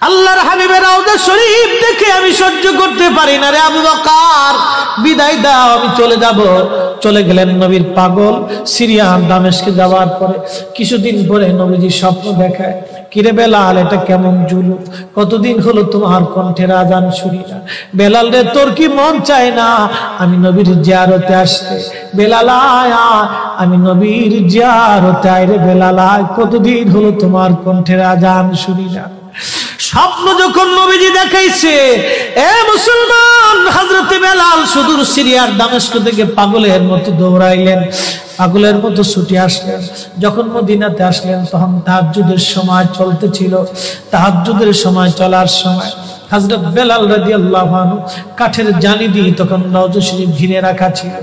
আল্লাহর হাবিবের রওজা শরীফ দেখে আমি সহ্য করতে পারি না রে আবু বকর, বিদায় দাও, আমি চলে যাব। চলে গেলেন নবীর পাগল। সিরিয়া দামেস্কে যাওয়ার পরে কিছুদিন পরে নবীজি স্বপ্ন দেখায়, কিরে বেলাল, এটা কেমন জুলুম, কতদিন হলো তোমার কণ্ঠের আজান শুনি না। বেলাল রে, তোর কি মন চায় না আমি নবীর জিয়ারতে আসতে? বেলাল আয়, আমি নবীর জিয়ারতে আয় রে বেলাল আয়, কতদিন হলো তোমার কণ্ঠের আজান শুনি না। স্বপ্ন যখন নবীজি দেখাইছে, এ মুসলমান, হযরতে বেলাল সুদূর সিরিয়ার দামেস্ক থেকে পাগলের মতো দৌড়াইলেন, পাগলের মতো ছুটে আসলেন। যখন মদিনাতে আসলেন তখন তাহাজ্জুদের সময় চলতেছিল। তাহাজ্জুদের সময় চলার সময় হযরত বেলাল রাদিয়াল্লাহু আনহু কাঠের জালি দিয়ে তখন রওজা শরীফ ঘিরে রাখা ছিল।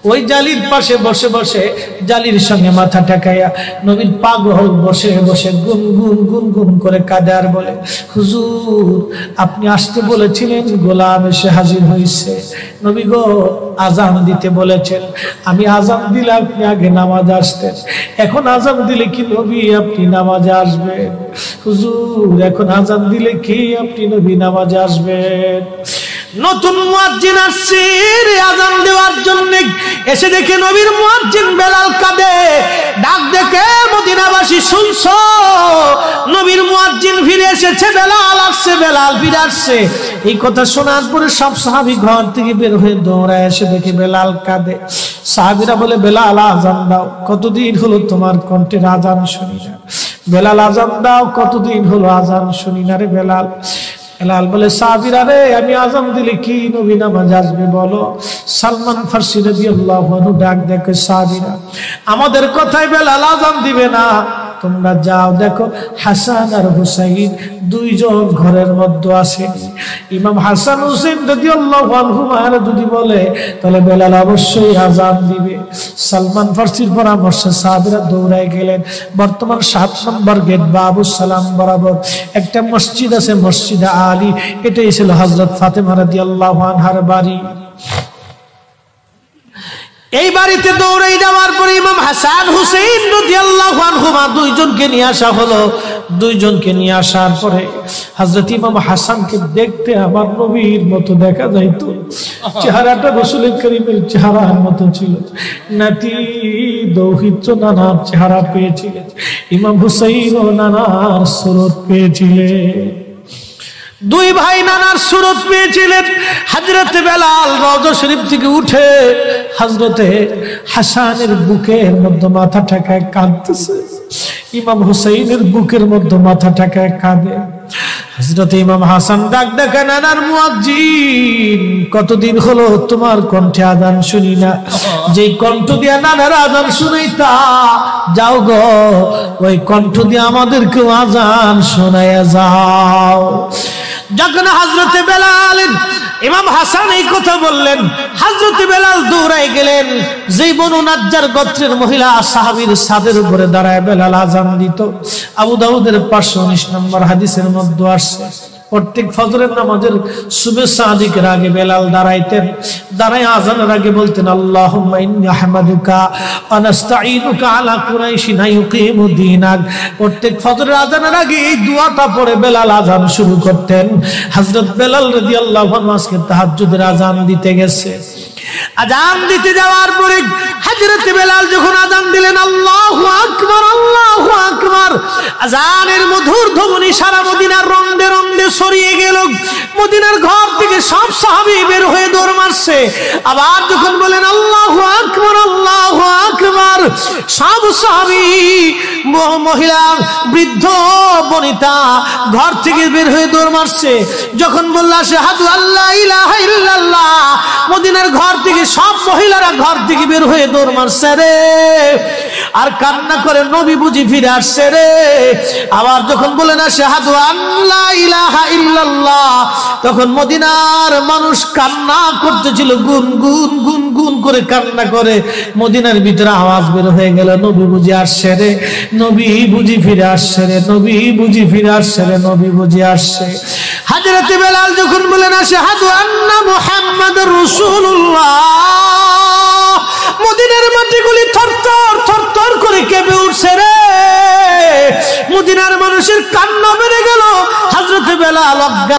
ওই জালির পাশে বসে বসে জালির সঙ্গে মাথা ঠেকাইয়া নবীর পাগল বসে বসে গুনগুন গুনগুন করে কাঁদে আর বলে, হুজুর, আপনি আসতে বলেছিলেন, গোলাম এসে হাজির হয়েছে। নবী গো, আজান দিতে বলেছেন, আমি আজান দিলে আপনি আগে নামাজে আসতেন, এখন আজান দিলে কি নবী আপনি নামাজে আসবেন? হুজুর, এখন আজান দিলে কি আপনি নবী নামাজে আসবেন? নতুন মুয়াজ্জিন আসছে আজান দেওয়ার জন্য, এসে দেখে নবীর মুয়াজ্জিন বেলাল কাঁদে। ডাক দেখে মদিনাবাসী, শুনছো, নবীর মুয়াজ্জিন ফিরে এসেছে, বেলাল আসছে, বেলাল ফিরে আসছে। এই কথা শোনার পরে সব সাহাবী ঘর থেকে বের হয়ে দৌড়ায় এসে দেখে বেলাল কাঁদে। সাহাবীরা বলে, বেলাল আজান দাও, কতদিন হলো তোমার কণ্ঠের আজান শুনি না। বেলাল আজান দাও, কতদিন হলো আজান শুনি না রে বেলাল। বেলাল বলে, সাহাবীরা রে, আমি আজান দিলে কি নবী নামাজ আসবে বলো? সালমান ফারসি রাদিয়াল্লাহু আনহু ডাক দেখে, সাহাবীরা, আমাদের কথায় বেলাল আজান দিবে না, তোমরা যাও দেখো হাসান আর হুসাইন দুইজন ঘরের মধ্যে আছে। ইমাম হাসান হুসাইন রাদিয়াল্লাহু আনহুমা যদি বলে তাহলে বেলাল অবশ্যই আজান দিবে। সালমান ফারসির পরামর্শে সাহাবীরা দৌড়ায় গেলেন। বর্তমান 7 নম্বর গেট বাবু সালাম বরাবর একটা মসজিদ আছে, মসজিদে আলী, এটাই ছিল হযরত ফাতেমা রাদিয়াল্লাহু আনহার বাড়ি। এই বাড়িতে দৌড়ে যাওয়ার পরে ইমাম হাসান হুসাইন রাদিয়াল্লাহু আনহুমা দুইজনকে নিয়ে আসা হলো। দুইজনকে নিয়ে আসার পরে হযরত ইমাম হাসানকে দেখতে আমার নবীর মতো দেখা যাইতো, চেহারাটা রাসূল করিমের চেহারার মতো ছিল। নাতি দৌহিত্র নানার চেহারা পেয়েছিলেন, ইমাম হুসাইন ও নানার সুরত পেয়েছিলেন। দুই ভাই নানার সুরত পেয়েছিলেন। হযরত বেলাল রওজা শরীফ থেকে উঠে হযরতে হাসানের বুকের মধ্যে মাথা ঠেকায় কাঁদতেছে, ইমাম হুসাইনের বুকের মধ্যে মাথা ঠেকায় কাঁদে। হযরত ইমাম হাসান ডাক ডাকা, নানার মুয়াজ্জিন, কতদিন হলো তোমার কণ্ঠে আযান শুনি না, যেই কণ্ঠ দিয়া নানার আযান শুনাইতা, যাও গো ওই কণ্ঠ দিয়ে আমাদেরকেও আযান শোনায়া যাও। যখন হযরতে বেলাল ইমাম হাসান এই কথা বললেন, হযরতে বেলাল দৌড়ায় গেলেন। যেই বনু নাজ্জার গোত্রের মহিলা সাহাবীর ছাদের উপরে দাঁড়ায় বেলাল আযান দিত। আবু দাউদের 519 নম্বর হাদিসের মধ্যে আসছে, প্রত্যেক ফজরের নামাজের সুবহে সাদিকের আগে বেলাল দাঁড়াইতেন। দাঁড়ায় আযানের আগে বলতেন, আল্লাহুম্মা ইন্নী আহমাদুকা ওয়া নাস্তাঈনুকা আলা কুরাইশিন ইউকিমু দীনাক। প্রত্যেক ফজরের আযানের আগে এই দোয়াটা পড়ে বেলাল আযান শুরু করতেন। হযরত বেলাল রাদিয়াল্লাহু আনহু আজকে তাহাজ্জুদের আযান দিতে গেছে। আযান দিতে যাওয়ার পরে হযরত বেলাল যখন আযান দিলেন, আল্লাহু আকবার, আল্লাহু আকবার, আযানের মধুর ধ্বনি সারা মদিনার রন্দে রন্দে ছড়িয়ে গেল। মদিনার ঘর থেকে সব সাহাবী বের হয়ে দৌড় মারছে। আবার যখন বলেন আল্লাহু আকবার, আল্লাহু আকবার, সব সাহাবী, মহিলা, বৃদ্ধ, বনিতা ঘর থেকে বের হয়ে দৌড় মারছে। যখন বলল আশহাদু আল্লা ইলাহা ইল্লাল্লাহ, মদিনার ঘর থেকে সব মহিলারা ঘর থেকে বের হয়ে দৌড় মারছে রে, আর কান্না করে নবী বুঝি ফিরে আসছে রে। আবার যখন বলেন আশহাদু আল্লা ইলাহা ইল্লাল্লাহ, তখন মদিনার মানুষ কান্না করতেছিল, গুনগুন গুনগুন করে কান্না করে। মদিনার ভিতরে আওয়াজ বের হয়ে গেল, নবী বুঝি আসছে রে, নবী বুঝি ফিরে আসছে রে, নবী বুঝি ফিরে আসছে রে, নবী বুঝি আসছে। হযরত বেলাল যখন বলেন আশহাদু আন্না মুহাম্মাদুর রাসূলুল্লাহ, মদিনার মাটিগুলি থরথর থরথর করে কেঁপে উঠছে রে। মদিনার মানুষের কান্না বেড়ে গেল। হযরত বেলাল বেলাল অজ্ঞান